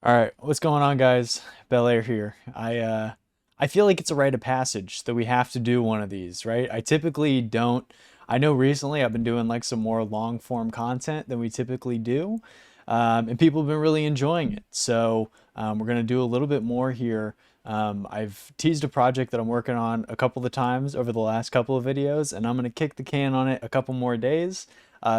All right, what's going on, guys? Belair here. I feel like it's a rite of passage that we have to do one of these, right? I typically don't. I know recently I've been doing like some more long form content than we typically do, and people have been really enjoying it. So we're gonna do a little bit more here. I've teased a project that I'm working on a couple of times over the last couple of videos, and I'm gonna kick the can on it a couple more days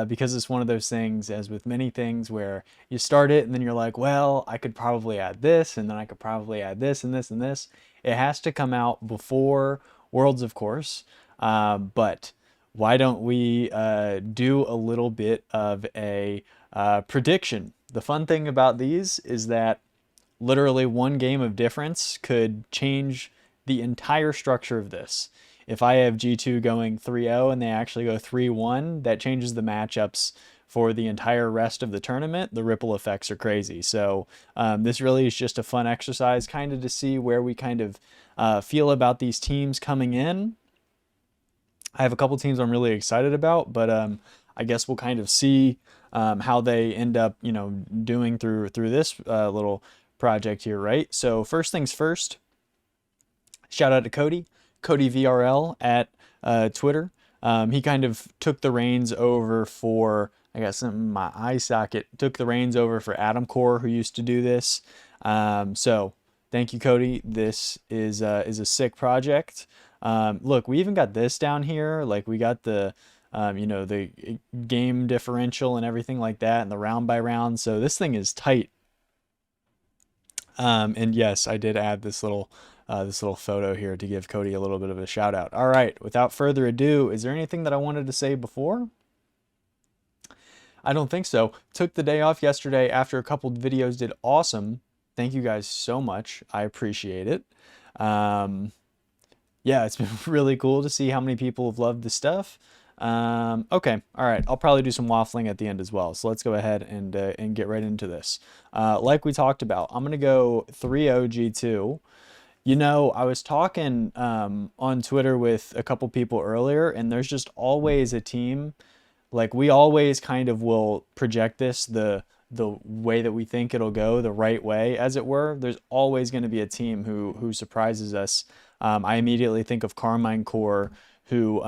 because it's one of those things, as with many things, where you start it and then you're like, well, I could probably add this, and then I could probably add this and this and this. It has to come out before Worlds, of course. But why don't we do a little bit of a prediction? The fun thing about these is that literally one game of difference could change the entire structure of this. If I have G2 going 3-0 and they actually go 3-1, that changes the matchups for the entire rest of the tournament. The ripple effects are crazy. So this really is just a fun exercise kind of to see where we kind of feel about these teams coming in. I have a couple teams I'm really excited about, but I guess we'll kind of see how they end up, doing through this little project here, right? So first things first, shout out to Cody VRL at Twitter. He kind of took the reins over for, I got something in my eye socket, took the reins over for Adam Core, who used to do this. So thank you, Cody. This is a sick project. Look, we even got this down here. Like we got the game differential and everything like that, and the round by round. So this thing is tight. And yes, I did add this little photo here to give Cody a little bit of a shout out. All right, without further ado, is there anything that I wanted to say before? I don't think so. Took the day off yesterday after a couple videos did awesome. Thank you guys so much. I appreciate it. Um, yeah, it's been really cool to see how many people have loved the stuff. Okay, all right. I'll probably do some waffling at the end as well. So let's go ahead and get right into this. Like we talked about, I'm gonna go 3-0 G2. I was talking on Twitter with a couple people earlier, and there's just always a team. Like we always kind of will project this the way that we think it'll go, the right way, as it were. There's always going to be a team who surprises us. I immediately think of Carmine Core, who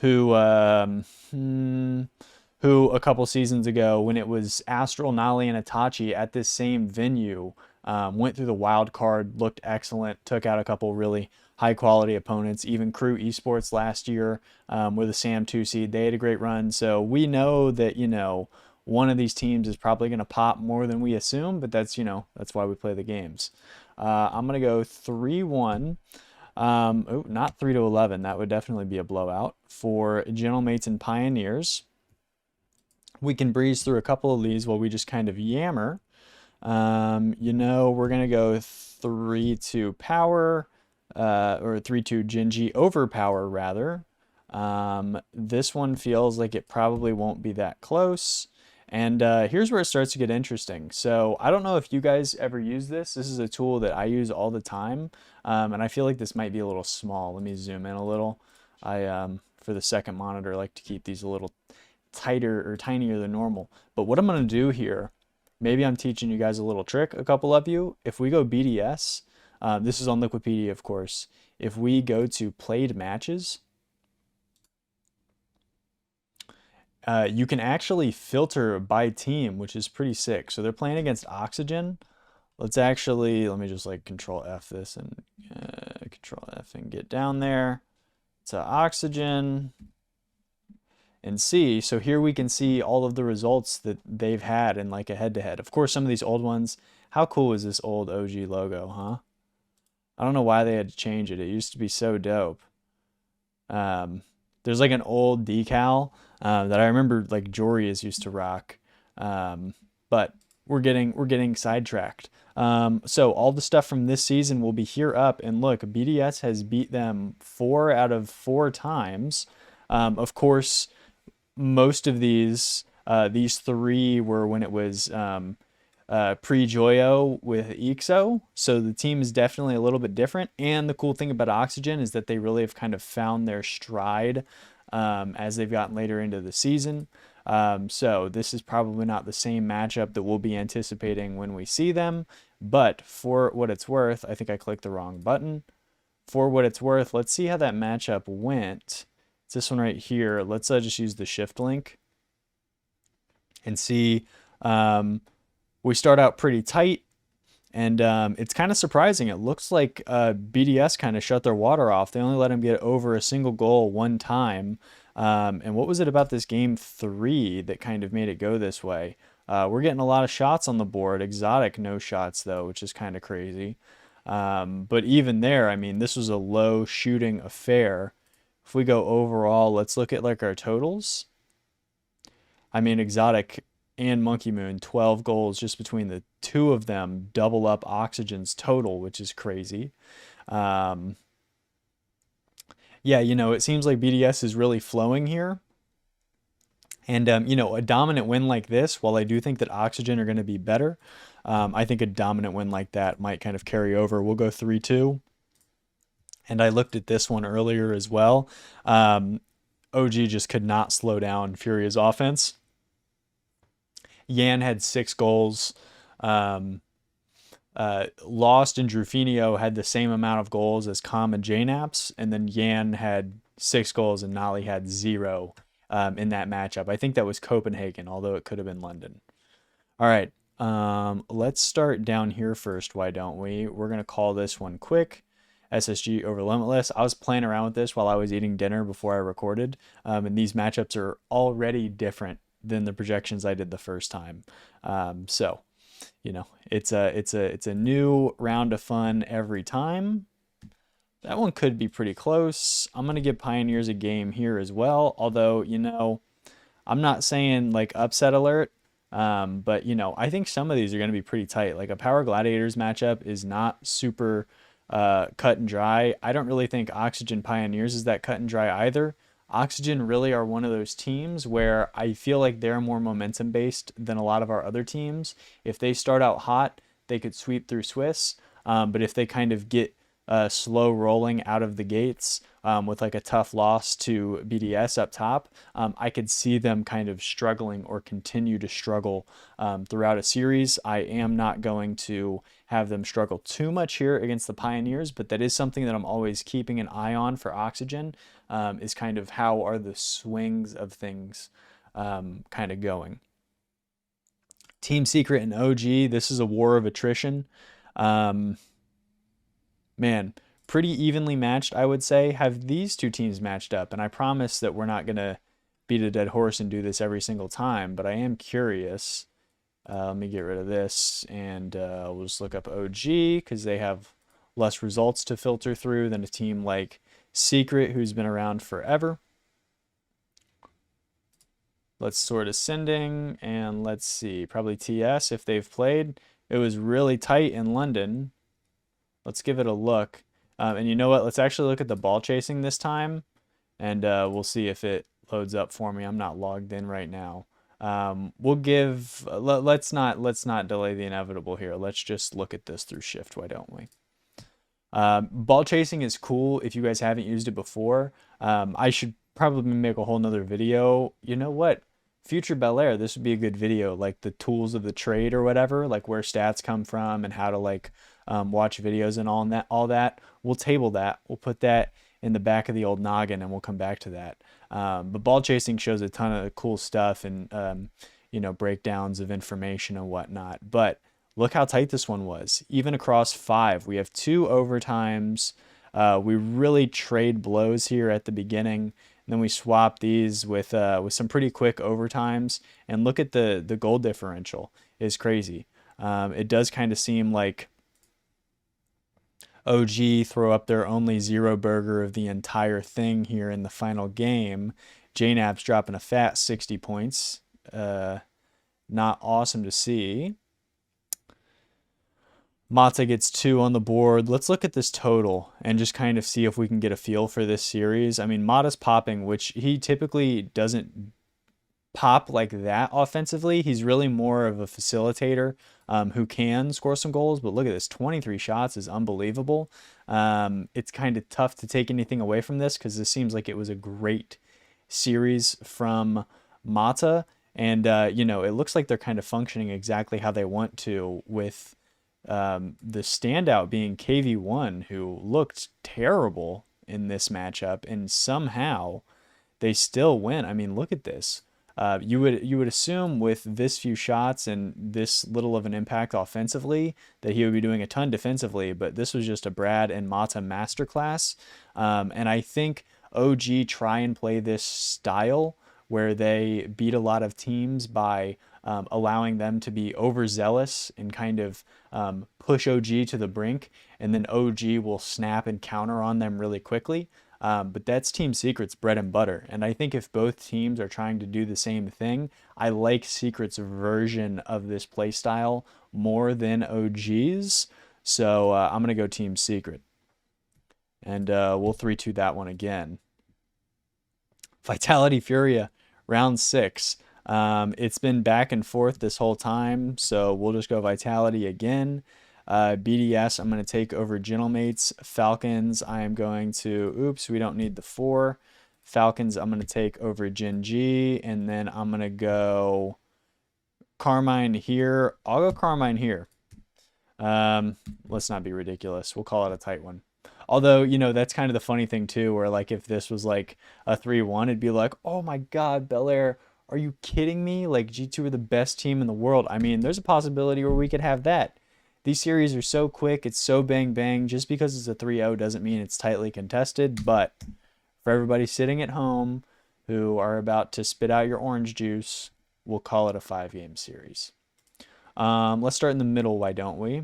who um, hmm, who a couple seasons ago, when it was Astral, Nali, and Itachi at this same venue, went through the wild card, looked excellent, took out a couple really high quality opponents. Even Crew Esports last year were the SAM 2 seed. They had a great run. So we know that, one of these teams is probably going to pop more than we assume, but that's why we play the games. I'm going to go 3-1. Oh, not 3-11. That would definitely be a blowout for Gentlemates and Pioneers. We can breeze through a couple of these while we just kind of yammer. We're gonna go 3-2 power, or 3-2 Genji over power rather. This one feels like it probably won't be that close. And here's where it starts to get interesting. So I don't know if you guys ever use this. This is a tool that I use all the time, and I feel like this might be a little small. Let me zoom in a little. For the second monitor, like to keep these a little tighter or tinier than normal. But what I'm gonna do here, maybe I'm teaching you guys a little trick, a couple of you. If we go BDS, this is on Liquipedia, of course. If we go to played matches, you can actually filter by team, which is pretty sick. So they're playing against Oxygen. Let me just like Control F this and Control F and get down there to Oxygen and see. So here we can see all of the results that they've had in like a head-to-head. Of course, some of these old ones. How cool is this old OG logo, huh? I don't know why they had to change it. It used to be so dope. Um, there's like an old decal that I remember like Jorius used to rock. But we're getting sidetracked. So all the stuff from this season will be here up, and look, BDS has beat them 4 out of 4 times. Of course, most of these 3 were when it was pre-Joyo with EXO. So the team is definitely a little bit different. And the cool thing about Oxygen is that they really have kind of found their stride as they've gotten later into the season. So this is probably not the same matchup that we'll be anticipating when we see them. But for what it's worth, I think I clicked the wrong button. For what it's worth, let's see how that matchup went. It's this one right here. Let's just use the shift link and see. We start out pretty tight. And it's kind of surprising. It looks like BDS kind of shut their water off. They only let them get over a single goal one time. And what was it about this game 3 that kind of made it go this way? We're getting a lot of shots on the board. Exotic no shots, though, which is kind of crazy. But even there, I mean, this was a low shooting affair. If we go overall, let's look at like our totals. I mean, Exotic and Monkey Moon, 12 goals just between the two of them, double up Oxygen's total, which is crazy. Yeah, it seems like BDS is really flowing here. And, a dominant win like this, while I do think that Oxygen are going to be better, I think a dominant win like that might kind of carry over. We'll go 3-2. And I looked at this one earlier as well. OG just could not slow down Furia's offense. Yan had 6 goals. Lost and Drufinio had the same amount of goals as Com and JNaps, and then Yan had 6 goals and Nolly had 0 in that matchup. I think that was Copenhagen, although it could have been London. All right, let's start down here first, why don't we? We're going to call this one quick. SSG over Limitless. I was playing around with this while I was eating dinner before I recorded, and these matchups are already different than the projections I did the first time. So, it's a new round of fun every time. That one could be pretty close. I'm gonna give Pioneers a game here as well. Although, I'm not saying like upset alert. But I think some of these are gonna be pretty tight. Like a Power Gladiators matchup is not super cut and dry. I don't really think Oxygen Pioneers is that cut and dry either. Oxygen really are one of those teams where I feel like they're more momentum based than a lot of our other teams. If they start out hot, they could sweep through Swiss. But if they kind of get slow rolling out of the gates with like a tough loss to BDS up top, I could see them kind of struggling or continue to struggle throughout a series. I am not going to have them struggle too much here against the Pioneers, but that is something that I'm always keeping an eye on for Oxygen, is kind of how are the swings of things kind of going. Team Secret and OG, this is a war of attrition. Man, pretty evenly matched, I would say. Have these two teams matched up? And I promise that we're not going to beat a dead horse and do this every single time, but I am curious. Let me get rid of this, and we'll just look up OG because they have less results to filter through than a team like Secret, who's been around forever. Let's sort ascending, and let's see. Probably TS if they've played. It was really tight in London. Let's give it a look. And you know what? Let's actually look at the ball chasing this time, and we'll see if it loads up for me. I'm not logged in right now. We'll give. Let's not delay the inevitable here. Let's just look at this through Shift. Why don't we? Ball chasing is cool if you guys haven't used it before. I should probably make a whole nother video. You know what? Future Bel Air, this would be a good video, like the tools of the trade or whatever, like where stats come from and how to like watch videos and all that. We'll table that. We'll put that in the back of the old noggin and we'll come back to that. But ball chasing shows a ton of cool stuff and breakdowns of information and whatnot. But look how tight this one was. Even across 5, we have 2 overtimes. We really trade blows here at the beginning. And then we swap these with some pretty quick overtimes. And look at the goal differential. It's crazy. It does kind of seem like OG throw up their only 0 burger of the entire thing here in the final game. JNap's dropping a fat 60 points. Not awesome to see. Mata gets 2 on the board. Let's look at this total and just kind of see if we can get a feel for this series. I mean, Mata's popping, which he typically doesn't pop like that offensively. He's really more of a facilitator who can score some goals. But look at this, 23 shots is unbelievable. It's kind of tough to take anything away from this because this seems like it was a great series from Mata. And, it looks like they're kind of functioning exactly how they want to, with the standout being KV1, who looked terrible in this matchup, and somehow they still win. I mean, look at this. You would assume with this few shots and this little of an impact offensively that he would be doing a ton defensively, but this was just a Brad and Mata masterclass. And I think OG try and play this style where they beat a lot of teams by allowing them to be overzealous and kind of push OG to the brink, and then OG will snap and counter on them really quickly. But that's Team Secret's bread and butter. And I think if both teams are trying to do the same thing, I like Secret's version of this play style more than OG's. So I'm going to go Team Secret. And we'll 3-2 that one again. Vitality Furia, round 6. It's been back and forth this whole time, so we'll just go Vitality again. BDS, I'm going to take over Gentlemates. Falcons, I am going to, oops, we don't need the 4. Falcons, I'm going to take over Gen G, and then I'm going to go Carmine here. I'll go Carmine here. Let's not be ridiculous. We'll call it a tight one. Although, that's kind of the funny thing too, where like if this was like a 3-1, it'd be like, oh my God, Bellaire, are you kidding me? Like G2 are the best team in the world. I mean, there's a possibility where we could have that. These series are so quick, it's so bang bang. Just because it's a 3-0 doesn't mean it's tightly contested, but for everybody sitting at home who are about to spit out your orange juice, we'll call it a 5-game series. Let's start in the middle, why don't we?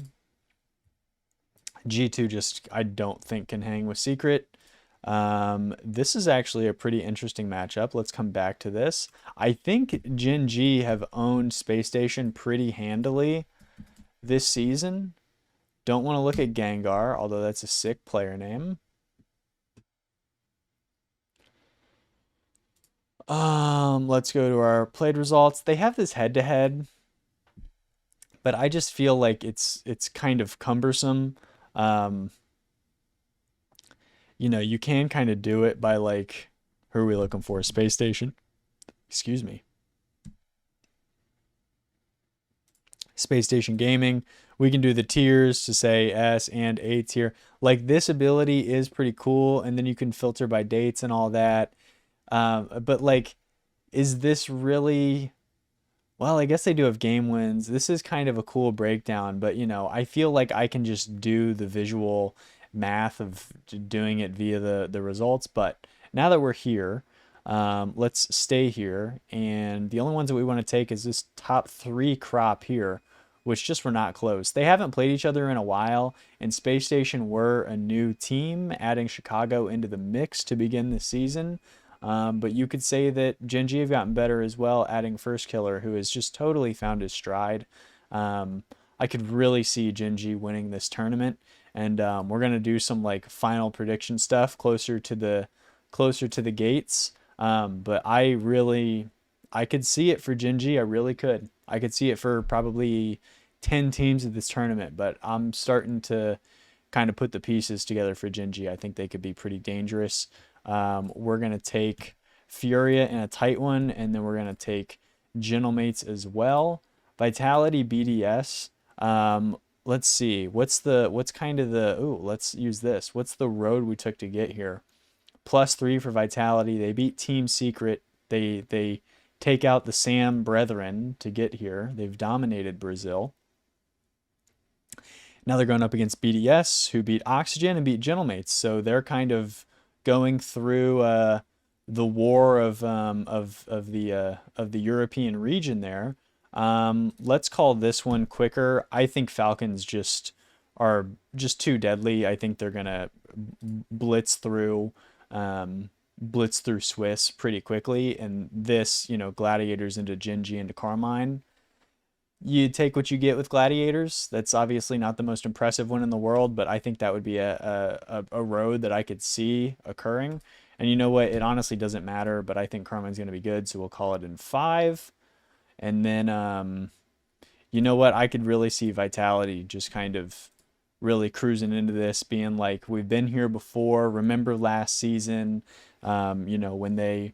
G2 just, I don't think, can hang with Secret. This is actually a pretty interesting matchup. Let's come back to this. I think Gen G have owned Space Station pretty handily this season. Don't want to look at Gengar, although that's a sick player name. Let's go to our played results. They have this head-to-head, but I just feel like it's kind of cumbersome. You can kind of do it by like, who are we looking for? Space Station. Excuse me. Space Station Gaming. We can do the tiers to say S and A tier. Like this ability is pretty cool, and then you can filter by dates and all that. But like, is this really? Well, I guess they do have game wins. This is kind of a cool breakdown, but I feel like I can just do the visual math of doing it via the results. But now that we're here, let's stay here. And the only ones that we want to take is this top 3 crop here, which just were not close. They haven't played each other in a while, and Space Station were a new team, adding Chicago into the mix to begin the season. But you could say that Gen G have gotten better as well, adding First Killer, who has just totally found his stride. I could really see Gen G winning this tournament, and we're gonna do some like final prediction stuff closer to the gates. But I could see it for Gen G. I really could. I could see it for probably 10 teams of this tournament, but I'm starting to kind of put the pieces together for Gen G. I think they could be pretty dangerous. We're going to take Furia in a tight one, and then we're going to take Gentlemates as well. Vitality BDS. Let's see. Let's use this. What's the road we took to get here? +3 for Vitality. They beat Team Secret. They take out the Sam Brethren to get here. They've dominated Brazil. Now they're going up against BDS, who beat Oxygen and beat Gentlemates. So they're kind of going through the war of the European region there. Let's call this one quicker. I think Falcons are just too deadly. I think they're gonna blitz through Swiss pretty quickly, and this, Gladiators into Gen G into Carmine. You take what you get with Gladiators. That's obviously not the most impressive one in the world, but I think that would be a road that I could see occurring. And you know what? It honestly doesn't matter, but I think Carmine's going to be good, so we'll call it in 5. And then, you know what? I could really see Vitality just kind of really cruising into this, being like, we've been here before. Remember last season, when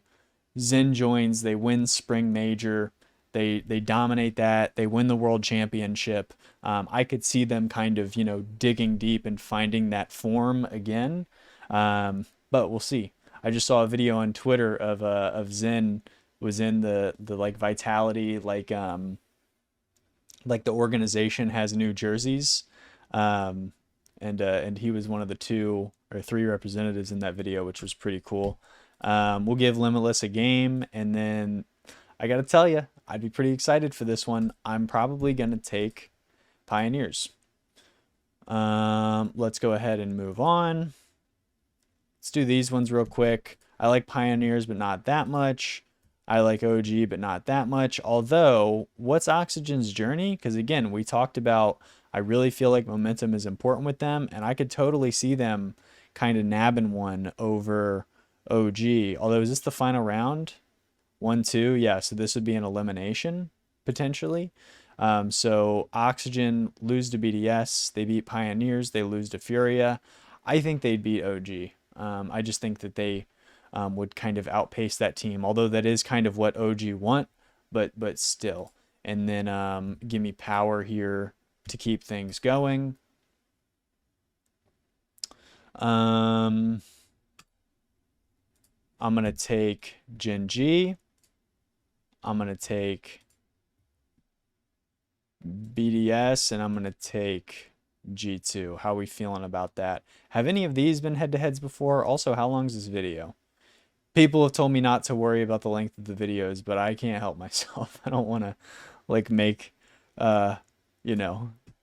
Zen joins, they win Spring Major. They dominate that. They win the world championship. I could see them kind of, digging deep and finding that form again. But we'll see. I just saw a video on Twitter of Zen was in the like Vitality, like the organization has new jerseys, um, and he was one of the 2 or 3 representatives in that video, which was pretty cool. We'll give Limitless a game, and then I gotta tell you, I'd be pretty excited for this one. I'm probably gonna take Pioneers. Let's go ahead and move on. Let's do these ones real quick. I like Pioneers, but not that much. I like OG, but not that much. Although, what's Oxygen's journey? Because again, we talked about, I really feel like momentum is important with them, and I could totally see them kind of nabbing one over OG. Although, is this the final round? 1-2? Yeah, so this would be an elimination, potentially. So Oxygen lose to BDS. They beat Pioneers. They lose to Furia. I think they'd beat OG. I just think that they would kind of outpace that team, although that is kind of what OG want, but still. And then give me power here to keep things going. I'm going to take Gen G. I'm going to take BDS, and I'm going to take G2. How are we feeling about that? Have any of these been head-to-heads before? Also, how long is this video? People have told me not to worry about the length of the videos, but I can't help myself. I don't want to like make the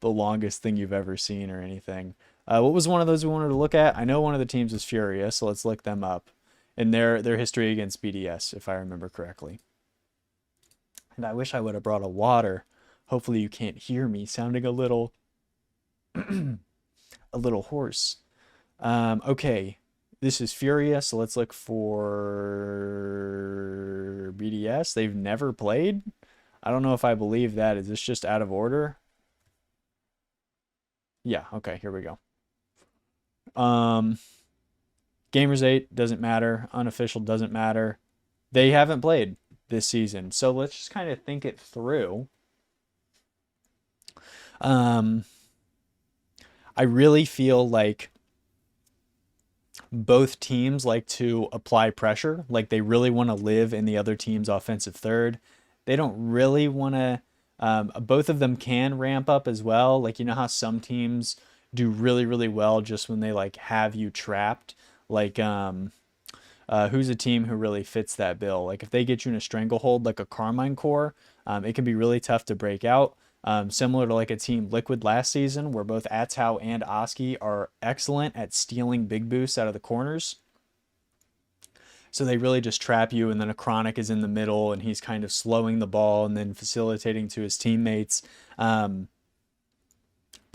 longest thing you've ever seen or anything. What was one of those we wanted to look at? I know one of the teams was Furia, so let's look them up. And their history against BDS, if I remember correctly. And I wish I would have brought a water. Hopefully you can't hear me sounding a little a little hoarse. Okay. This is Furia, so let's look for BDS. They've never played. I don't know if I believe that. Is this just out of order? Yeah, okay, here we go. Gamers 8 doesn't matter. Unofficial doesn't matter. They haven't played this season. So let's just kind of think it through. I really feel like both teams like to apply pressure. Like they really want to live in the other team's offensive third. They don't really want to. Both of them can ramp up as well. Like, you know how some teams do really, really well just when they like have you trapped. Like, who's a team who really fits that bill? Like if they get you in a stranglehold, like a Carmine Core, it can be really tough to break out. Similar to like a team Liquid last season, where both Atau and Oski are excellent at stealing big boosts out of the corners. So they really just trap you, and then a Chronic is in the middle, and he's kind of slowing the ball and then facilitating to his teammates. But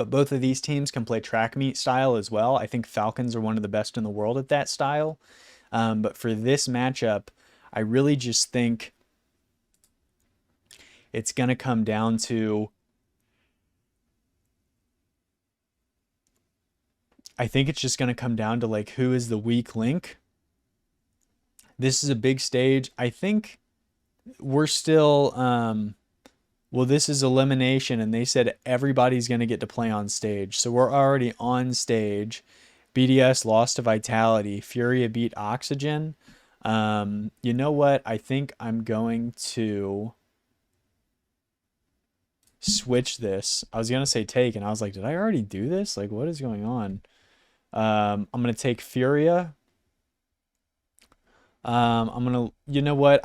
both of these teams can play track meet style as well. I think Falcons are one of the best in the world at that style. But for this matchup, I really just think it's going to come down to, I think it's just going to come down to like who is the weak link. This is a big stage. I think we're still, well, this is elimination, and they said everybody's going to get to play on stage. So we're already on stage. BDS lost to Vitality. Furia beat Oxygen. You know what? I think I'm going to switch this. I was going to say take, and I was like, did I already do this? Like, what is going on? I'm going to take Furia. I'm going to, you know what?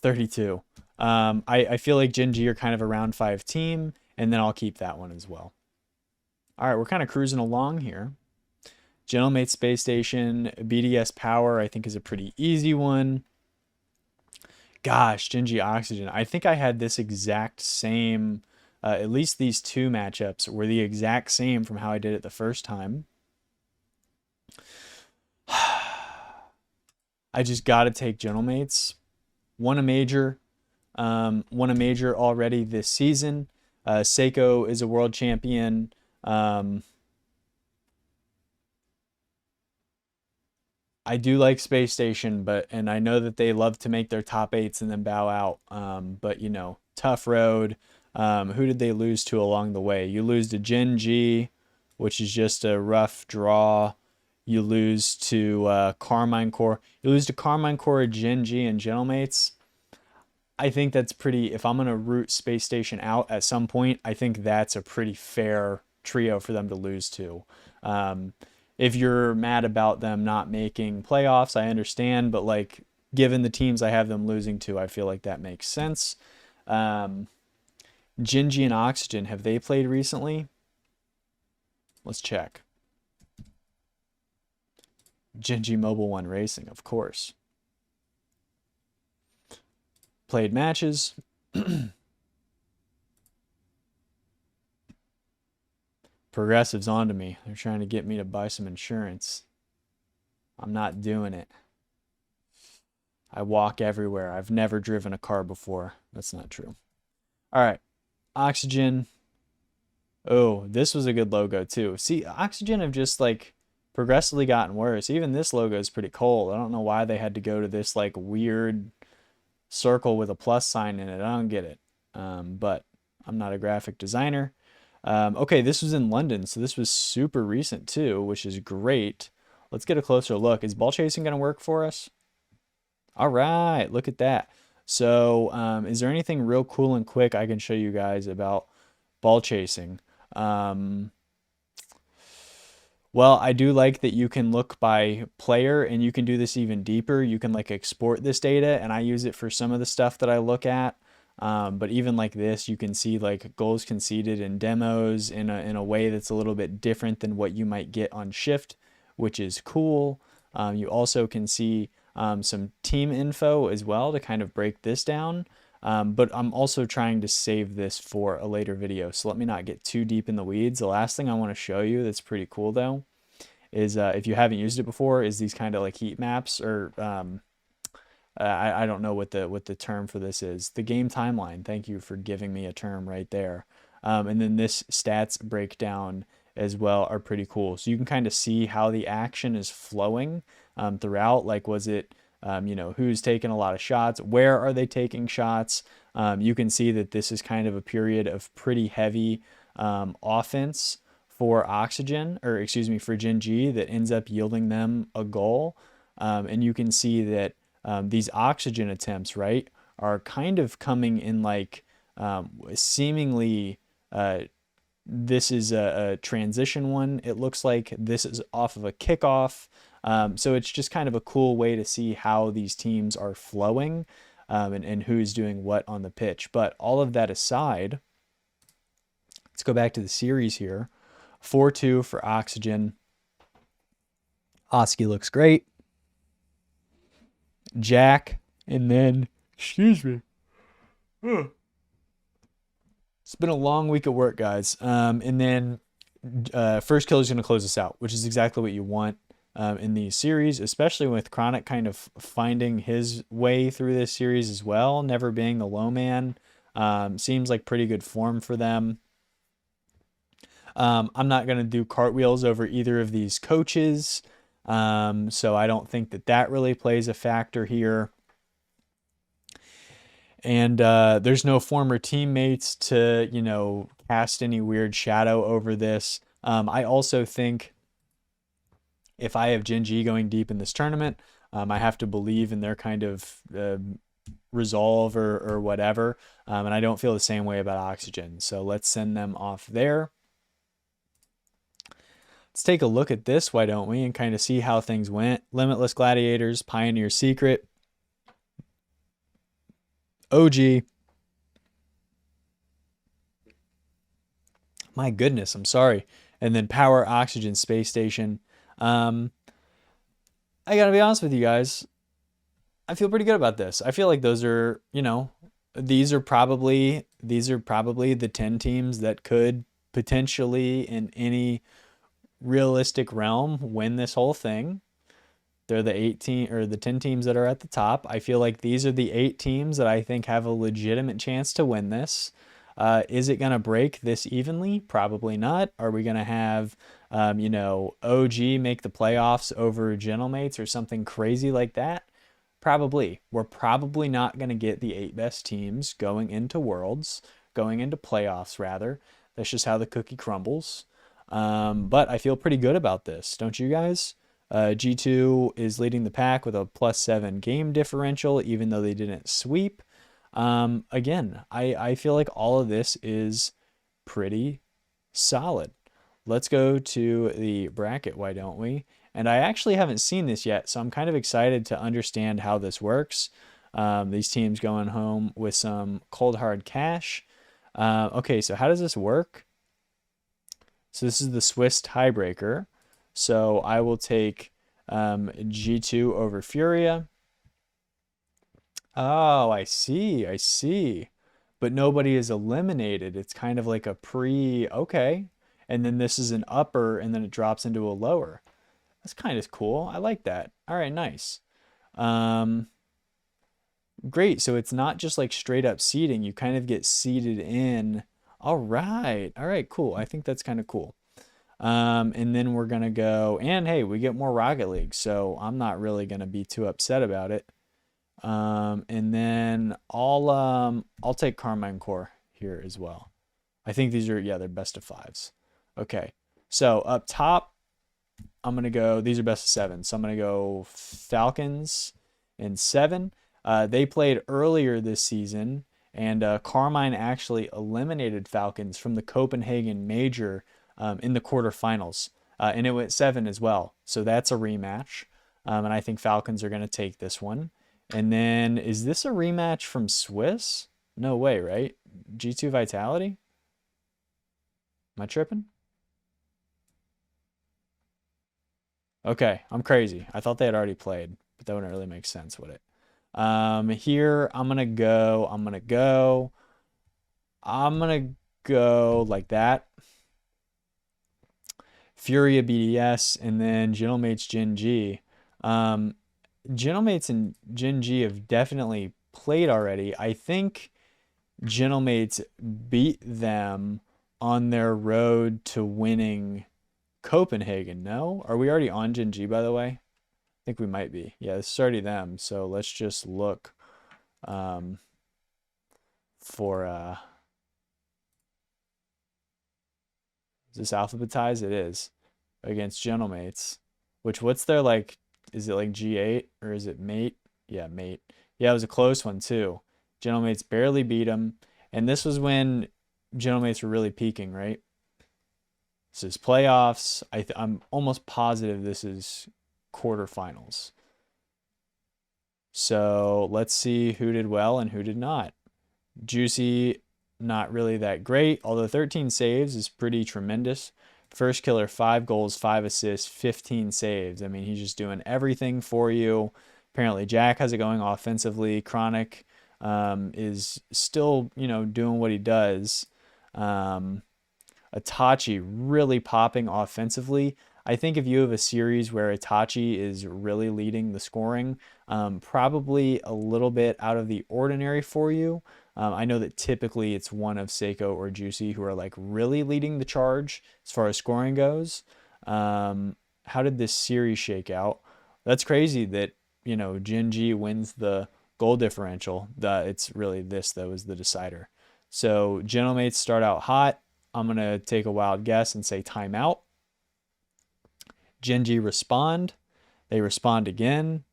32. I feel like Gen G are kind of a round 5 team, and then I'll keep that one as well. All right, we're kind of cruising along here. Gentlemate Space Station, BDS Power, I think is a pretty easy one. Gosh, Gen G Oxygen. I think I had this exact same, at least these 2 matchups were the exact same from how I did it the first time. I just got to take Gentlemates. Won a major already this season. Seiko is a world champion. I do like Space Station, and I know that they love to make their top eights and then bow out. But you know, tough road. Who did they lose to along the way? You lose to Gen G, which is just a rough draw. You lose to Carmine Core. You lose to Carmine Core, Gen G, and Gentlemates. I think that's pretty. If I'm gonna root Space Station out at some point, I think that's a pretty fair trio for them to lose to. Um, if you're mad about them not making playoffs, I understand, but like given the teams I have them losing to, I feel like that makes sense. Um, Gingy and Oxygen, have they played recently? Let's check. Gingy Mobile One Racing, of course. Played matches. Progressive's on to me. They're trying to get me to buy some insurance. I'm not doing it. I walk everywhere. I've never driven a car before. That's not true. All right. Oxygen. Oh, this was a good logo too. See, Oxygen have just like progressively gotten worse. Even this logo is pretty cold. I don't know why they had to go to this like weird circle with a plus sign in it. I don't get it. But I'm not a graphic designer. Okay, this was in London, so this was super recent too, which is great. Let's get a closer look. Is ball chasing going to work for us? All right, look at that. So, is there anything real cool and quick I can show you guys about ball chasing? Um, well, I do like that you can look by player and you can do this even deeper. You can like export this data and I use it for some of the stuff that I look at. But even like this, you can see like goals conceded in demos in a way that's a little bit different than what you might get on Shift, which is cool. You also can see some team info as well to kind of break this down. But I'm also trying to save this for a later video, so let me not get too deep in the weeds. The last thing I want to show you that's pretty cool though is if you haven't used it before, is these kind of like heat maps or I don't know what the term for this is. The game timeline. Thank you for giving me a term right there. And then this stats breakdown as well are pretty cool. So you can kind of see how the action is flowing throughout. Like, was it, who's taking a lot of shots? Where are they taking shots? You can see that this is kind of a period of pretty heavy offense for Oxygen, or excuse me, for Gen G that ends up yielding them a goal. And you can see that these Oxygen attempts, right, are kind of coming in like seemingly this is a transition one. It looks like this is off of a kickoff. So it's just kind of a cool way to see how these teams are flowing and who's doing what on the pitch. But all of that aside, let's go back to the series here. 4-2 for Oxygen. Oski looks great. Jack, and then, excuse me. It's been a long week at work, guys. And then first kill is going to close us out, which is exactly what you want in these series, especially with Chronic kind of finding his way through this series as well, never being the low man. Seems like pretty good form for them. I'm not going to do cartwheels over either of these coaches. So I don't think that really plays a factor here. And there's no former teammates to, cast any weird shadow over this. I also think if I have Gen G going deep in this tournament, I have to believe in their kind of resolve or whatever. And I don't feel the same way about Oxygen. So let's send them off there. Let's take a look at this, why don't we, and kind of see how things went. Limitless Gladiators, Pioneer Secret, OG. My goodness, I'm sorry. And then Power, Oxygen, Space Station. I gotta be honest with you guys. I feel pretty good about this. I feel like those are, these are probably the 10 teams that could potentially in any realistic realm win this whole thing. They're the 18 or the 10 teams that are at the top. I feel like these are the 8 teams that I think have a legitimate chance to win this. Is it going to break this evenly? Probably not. Are we going to have, OG make the playoffs over Gentlemates or something crazy like that? Probably. We're probably not going to get the 8 best teams going into Worlds, going into playoffs, rather. That's just how the cookie crumbles. But I feel pretty good about this, don't you guys? G2 is leading the pack with a +7 game differential, even though they didn't sweep. Again, I feel like all of this is pretty solid. Let's go to the bracket, why don't we? And I actually haven't seen this yet, so I'm kind of excited to understand how this works. These teams going home with some cold hard cash. Okay, so how does this work? So this is the Swiss tiebreaker. So I will take G2 over Furia. Oh, I see. I see. But nobody is eliminated. It's kind of like a okay. And then this is an upper and then it drops into a lower. That's kind of cool. I like that. All right, nice. Um, great. So it's not just like straight up seeding. You kind of get seeded in. All right. All right, cool. I think that's kind of cool. And then we're gonna go, and hey, we get more Rocket League, so I'm not really gonna be too upset about it. And then I'll take Carmine Core here as well. I think these are, yeah, they're best of 5s. Okay, so up top, I'm gonna go, these are best of 7, so I'm gonna go Falcons in 7. They played earlier this season, and Carmine actually eliminated Falcons from the Copenhagen Major in the quarterfinals, and it went 7 as well. So that's a rematch, and I think Falcons are going to take this one. And then is this a rematch from Swiss? No way, right? G2 Vitality? Am I tripping? Okay, I'm crazy. I thought they had already played, but that wouldn't really make sense, would it? Here I'm gonna go like that. Furia BDS, and then Gentlemates Gen G. Gentlemates and Gen G have definitely played already. I think Gentlemates beat them on their road to winning Copenhagen. No? Are we already on Gen G, by the way? I think we might be. Yeah, this is already them. So let's just look for is this alphabetized? It is. Against Gentlemates. Which, what's their, like, is it like G8 or is it mate? Yeah, mate. Yeah, it was a close one too. Gentlemates barely beat them. And this was when Gentlemates were really peaking, right? This is playoffs. I'm almost positive this is quarterfinals. So let's see who did well and who did not. Juicy, not really that great, although 13 saves is pretty tremendous. First killer, 5 goals, 5 assists, 15 saves. I mean, he's just doing everything for you. Apparently, Jack has it going offensively. Chronic is still, doing what he does. Itachi really popping offensively. I think if you have a series where Itachi is really leading the scoring, probably a little bit out of the ordinary for you. I know that typically it's one of Seiko or Juicy who are like really leading the charge as far as scoring goes. How did this series shake out? That's crazy that, Gen G wins the goal differential. It's really this that was the decider. So Gentlemates start out hot. I'm going to take a wild guess and say timeout. Gen G respond. They respond again.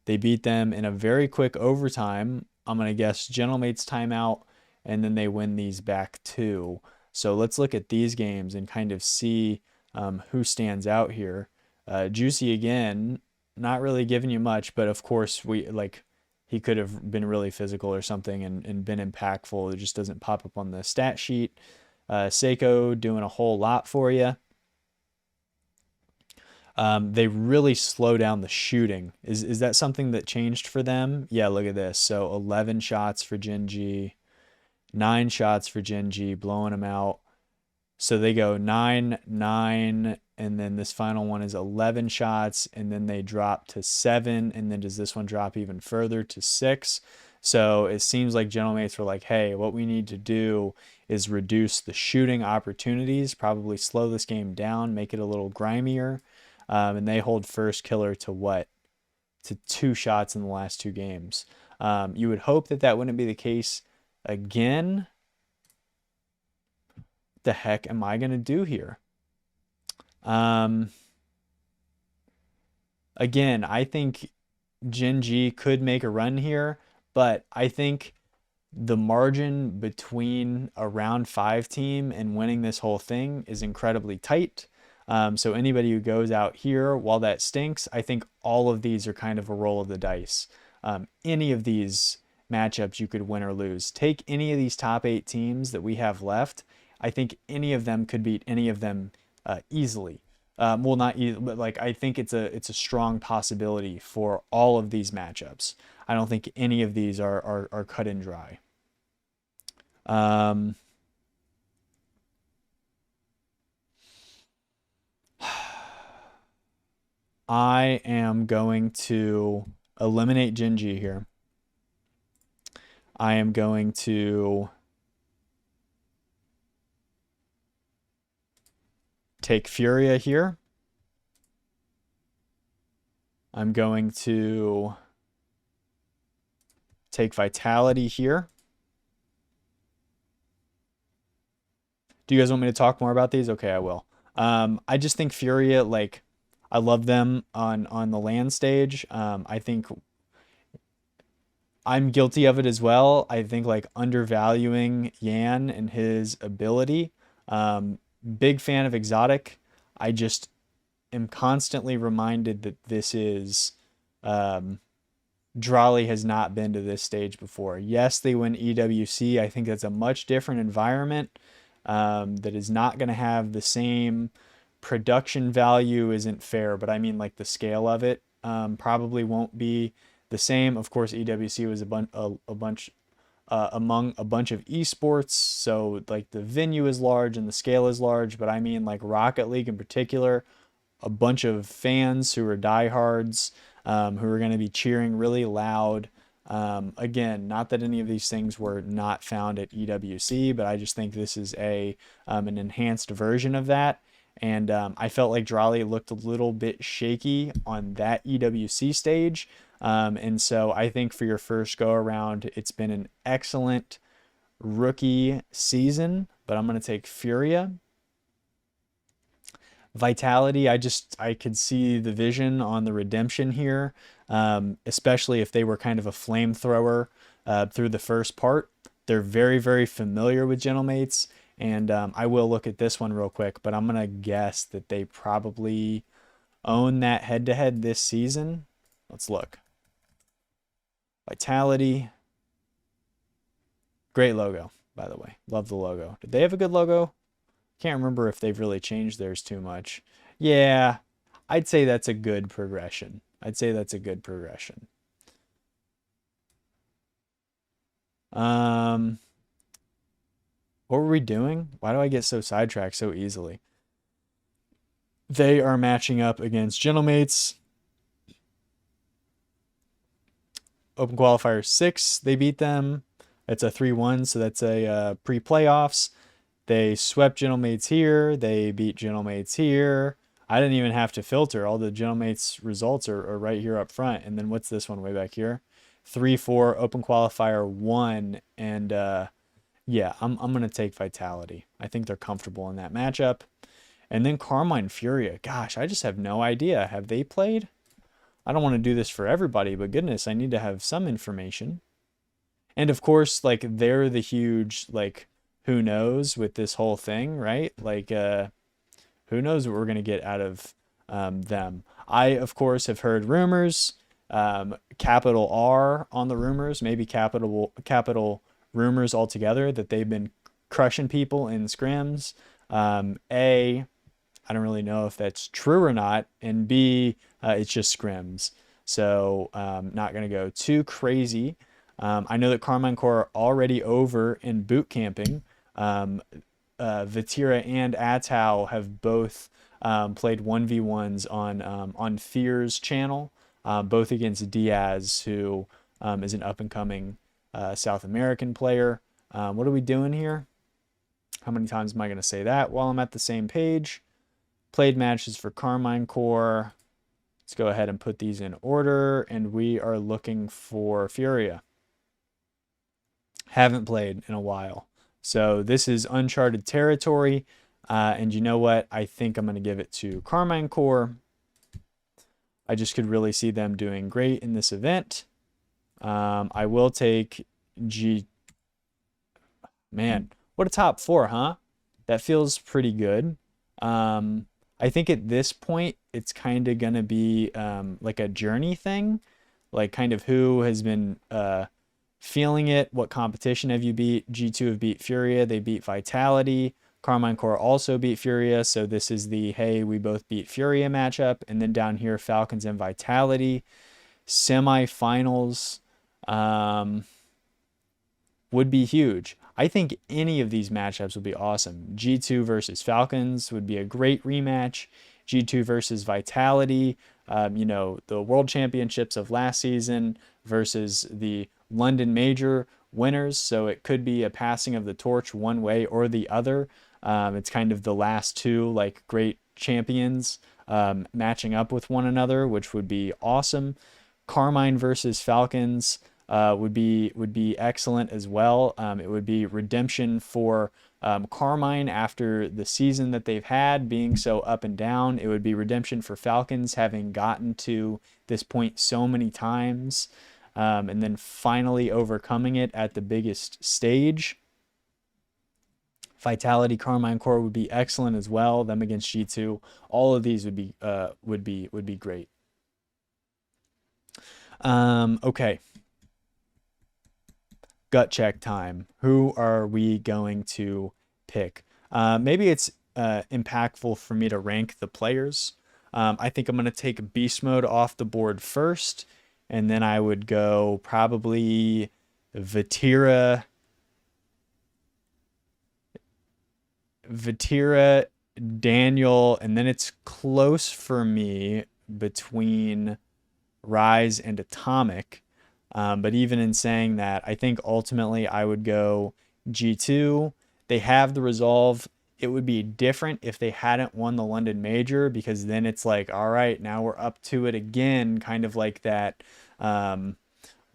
They beat them in a very quick overtime. I'm going to guess Gentlemates timeout, and then they win these back too. So let's look at these games and kind of see who stands out here. Juicy again, not really giving you much, but of course he could have been really physical or something and been impactful. It just doesn't pop up on the stat sheet. Seiko doing a whole lot for you. They really slow down the shooting. Is that something that changed for them? Yeah, look at this. So 11 shots for Gen G, 9 shots for Gen G, blowing them out. So they go 9, 9, and then this final one is 11 shots, and then they drop to 7, and then does this one drop even further to 6? So it seems like Gentlemates were like, hey, what we need to do is reduce the shooting opportunities, probably slow this game down, make it a little grimier. And they hold first killer to what? To 2 shots in the last 2 games. You would hope that that wouldn't be the case again. The heck am I going to do here? Again, I think Gen G could make a run here, but I think the margin between a round 5 team and winning this whole thing is incredibly tight. So anybody who goes out here, while that stinks, I think all of these are kind of a roll of the dice. Any of these matchups you could win or lose. Take any of these top 8 teams that we have left. I think any of them could beat any of them easily. Well, not easily, but like I think it's a strong possibility for all of these matchups. I don't think any of these are cut and dry. I am going to eliminate Gen G here. I am going to take Furia here. I'm going to take Vitality here. Do you guys want me to talk more about these? Okay, I will. I just think Furia, like, I love them on the LAN stage. I think I'm guilty of it as well. I think like undervaluing Yan and his ability. Big fan of Exotic. I just am constantly reminded that this is Drawley has not been to this stage before. Yes, they win EWC. I think that's a much different environment that is not going to have the same production value isn't fair, but I mean like the scale of it probably won't be the same. Of course, EWC was among a bunch of esports, so like the venue is large and the scale is large, but I mean like Rocket League in particular, a bunch of fans who are diehards, who are going to be cheering really loud. Again, not that any of these things were not found at EWC, but I just think this is an enhanced version of that. And I felt like Drawley looked a little bit shaky on that EWC stage. And so I think for your first go around, it's been an excellent rookie season, but I'm going to take Furia. Vitality, I could see the vision on the redemption here, especially if they were kind of a flamethrower through the first part. They're very, very familiar with Gentlemates, and I will look at this one real quick, but I'm going to guess that they probably own that head-to-head this season. Let's look. Vitality. Great logo, by the way. Love the logo. Did they have a good logo? Can't remember if they've really changed theirs too much. Yeah, I'd say that's a good progression. I'd say that's a good progression. What were we doing? Why do I get so sidetracked so easily? They are matching up against Gentlemates. Open Qualifier 6, they beat them. It's a 3-1, so that's a pre-playoffs. They swept Gentlemates here. They beat Gentlemates here. I didn't even have to filter. All the Gentlemates results are right here up front. And then what's this one way back here? 3-4, Open Qualifier 1. And yeah, I'm going to take Vitality. I think they're comfortable in that matchup. And then Carmine Furia. Gosh, I just have no idea. Have they played? I don't want to do this for everybody, but goodness, I need to have some information. And of course, like, they're the huge, like, who knows with this whole thing, right? Like, who knows what we're going to get out of them. I, of course, have heard rumors, capital R on the rumors, maybe capital rumors altogether, that they've been crushing people in scrims. I don't really know if that's true or not. And B, it's just scrims. So not going to go too crazy. I know that Carmine Core are already over in boot camping. Vatira and Atau have both played 1v1s on Fear's channel, both against Diaz, who is an up-and-coming South American player. What are we doing here? How many times am I going to say that while I'm at the same page? Played matches for Carmine Core. Let's go ahead and put these in order, and we are looking for Furia. Haven't played in a while. So this is uncharted territory. And you know what? I think I'm going to give it to Carmine Core. I just could really see them doing great in this event. I will take G. Man, what a top 4, huh? That feels pretty good. I think at this point, it's kind of going to be like a journey thing. Like kind of who has been feeling it. What competition have you beat? G2 have beat Furia. They beat Vitality. Carmine Core also beat Furia. So this is the, hey, we both beat Furia matchup. And then down here, Falcons and Vitality. Semifinals would be huge. I think any of these matchups would be awesome. G2 versus Falcons would be a great rematch. G2 versus Vitality, the World Championships of last season versus the London Major winners. So it could be a passing of the torch one way or the other. It's kind of the last two like great champions matching up with one another, which would be awesome. Carmine versus Falcons would be excellent as well. It would be redemption for Carmine after the season that they've had being so up and down. It would be redemption for Falcons having gotten to this point so many times and then finally overcoming it at the biggest stage. Vitality Carmine Core would be excellent as well. Them against G2. All of these would be great. Okay. Gut check time. Who are we going to pick? Maybe it's impactful for me to rank the players. I think I'm going to take Beast Mode off the board first, and then I would go probably Vatira, Daniel, and then it's close for me between Rise and Atomic. But even in saying that, I think ultimately I would go G2. They have the resolve. It would be different if they hadn't won the London Major, because then it's like, all right, now we're up to it again, kind of like that.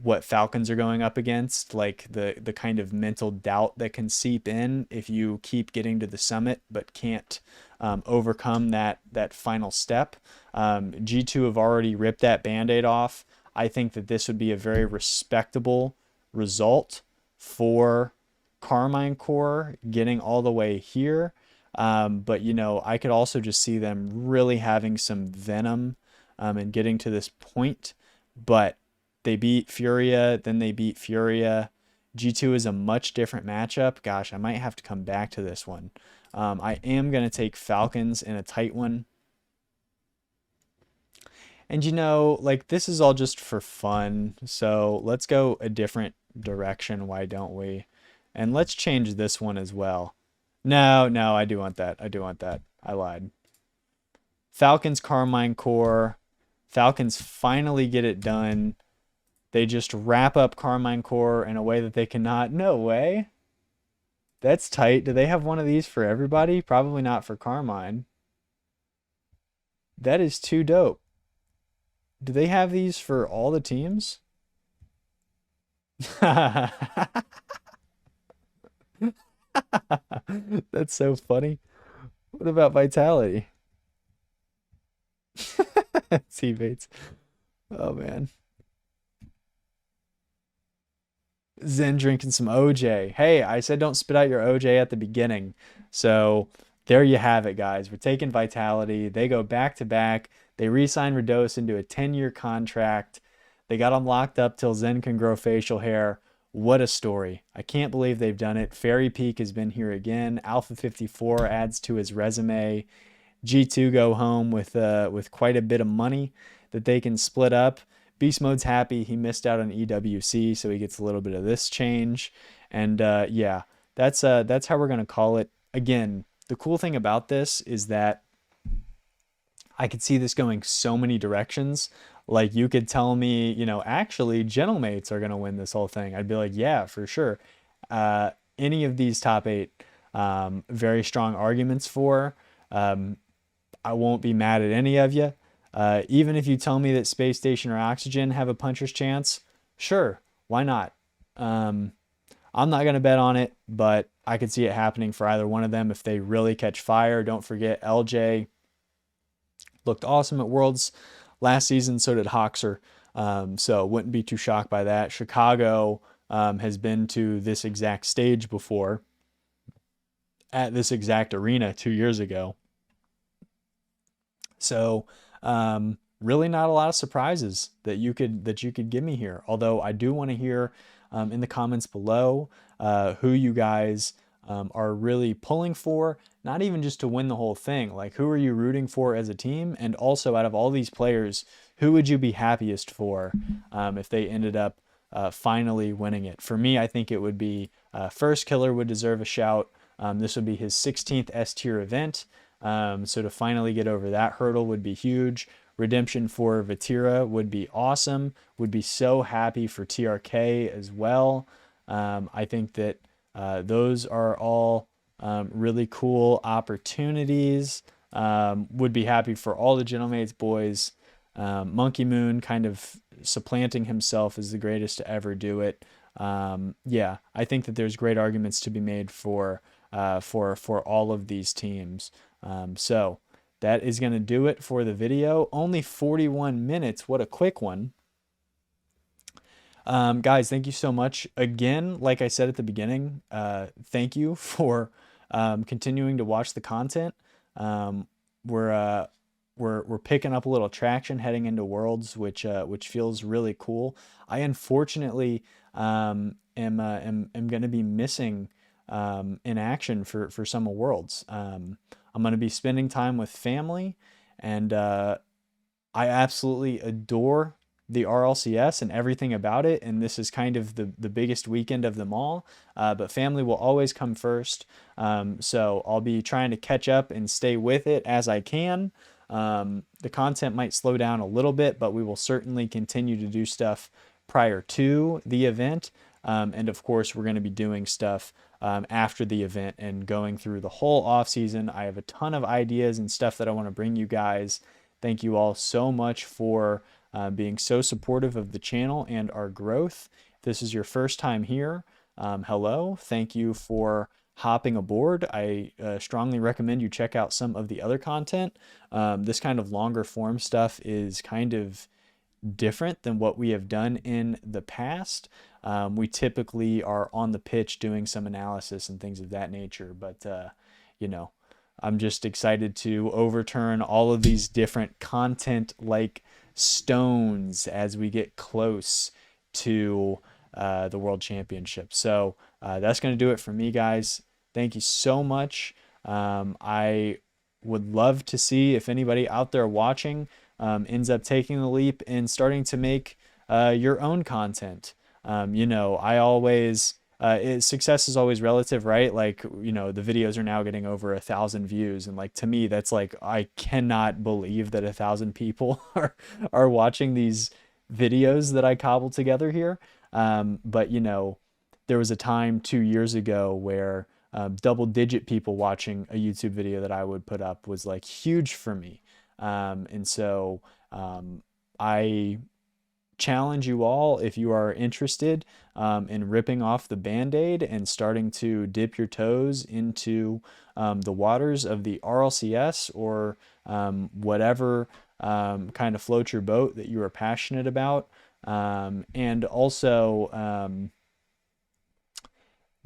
What Falcons are going up against, like the kind of mental doubt that can seep in if you keep getting to the summit but can't overcome that final step. G2 have already ripped that band-aid off. I think that this would be a very respectable result for Carmine Core getting all the way here. But, I could also just see them really having some venom and getting to this point. But they beat Furia, then they beat Furia. G2 is a much different matchup. Gosh, I might have to come back to this one. I am going to take Falcons in a tight one. And this is all just for fun. So let's go a different direction. Why don't we? And let's change this one as well. No, I do want that. I lied. Falcons, Carmine Core. Falcons finally get it done. They just wrap up Carmine Core in a way that they cannot. No way. That's tight. Do they have one of these for everybody? Probably not for Carmine. That is too dope. Do they have these for all the teams? That's so funny. What about Vitality? Teammates. Oh, man. Zen drinking some OJ. Hey, I said don't spit out your OJ at the beginning. So there you have it, guys. We're taking Vitality. They go back to back. They re-sign Rados into a 10-year contract. They got him locked up till Zen can grow facial hair. What a story. I can't believe they've done it. Fairy Peak has been here again. Alpha 54 adds to his resume. G2 go home with quite a bit of money that they can split up. Beast Mode's happy. He missed out on EWC, so he gets a little bit of this change. And yeah, that's how we're going to call it. Again, the cool thing about this is that I could see this going so many directions. Like you could tell me, actually, Gentlemates are gonna win this whole thing. I'd be like, yeah, for sure. Any of these top eight, very strong arguments for. Um, I won't be mad at any of you. Even if you tell me that Space Station or Oxygen have a puncher's chance, sure, why not? Um, I'm not going to bet on it, but I could see it happening for either one of them if they really catch fire. Don't forget, LJ looked awesome at Worlds last season. So did Hoxer. So wouldn't be too shocked by that. Chicago has been to this exact stage before at this exact arena 2 years ago. So really not a lot of surprises that you could give me here. Although I do want to hear in the comments below who you guys are really pulling for, not even just to win the whole thing. Like who are you rooting for as a team? And also out of all these players, who would you be happiest for if they ended up finally winning it? For me, I think it would be First Killer would deserve a shout. This would be his 16th S tier event. So to finally get over that hurdle would be huge. Redemption for Vatira would be awesome. Would be so happy for TRK as well. I think that those are all really cool opportunities. Would be happy for all the Gentlemates boys. Monkey Moon kind of supplanting himself as the greatest to ever do it. Yeah, I think that there's great arguments to be made for all of these teams. So that is going to do it for the video. Only 41 minutes. What a quick one. Guys, thank you so much. Again, like I said at the beginning, thank you for continuing to watch the content. We're picking up a little traction heading into Worlds, which feels really cool. I unfortunately am going to be missing in action for some of Worlds. I'm going to be spending time with family, and I absolutely adore the RLCS and everything about it. And this is kind of the biggest weekend of them all. But family will always come first. So I'll be trying to catch up and stay with it as I can. The content might slow down a little bit, but we will certainly continue to do stuff prior to the event. And of course, we're going to be doing stuff after the event and going through the whole off season. I have a ton of ideas and stuff that I want to bring you guys. Thank you all so much for being so supportive of the channel and our growth. If this is your first time here, hello. Thank you for hopping aboard. I strongly recommend you check out some of the other content. This kind of longer form stuff is kind of different than what we have done in the past. We typically are on the pitch doing some analysis and things of that nature, but I'm just excited to overturn all of these different content like stones as we get close to the World Championship. So that's going to do it for me, guys. Thank you so much. I would love to see if anybody out there watching ends up taking the leap and starting to make your own content. I always success is always relative, right? Like, the videos are now getting over 1,000 views, and like to me, that's like I cannot believe that 1,000 people are watching these videos that I cobbled together here. But there was a time 2 years ago where double-digit people watching a YouTube video that I would put up was like huge for me. And so I challenge you all, if you are interested in ripping off the band-aid and starting to dip your toes into the waters of the RLCS or whatever kind of floats your boat that you are passionate about. And also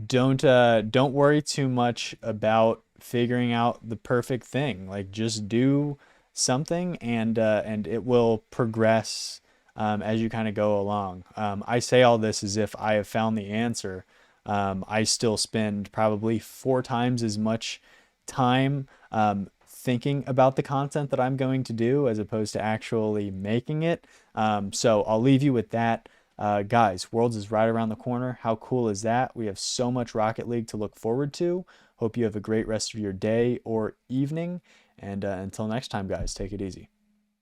don't worry too much about figuring out the perfect thing. Like just do something and it will progress as you kind of go along. I say all this as if I have found the answer. I still spend probably 4 times as much time thinking about the content that I'm going to do as opposed to actually making it. So I'll leave you with that. Guys, Worlds is right around the corner. How cool is that? We have so much Rocket League to look forward to. Hope you have a great rest of your day or evening. And until next time, guys, take it easy.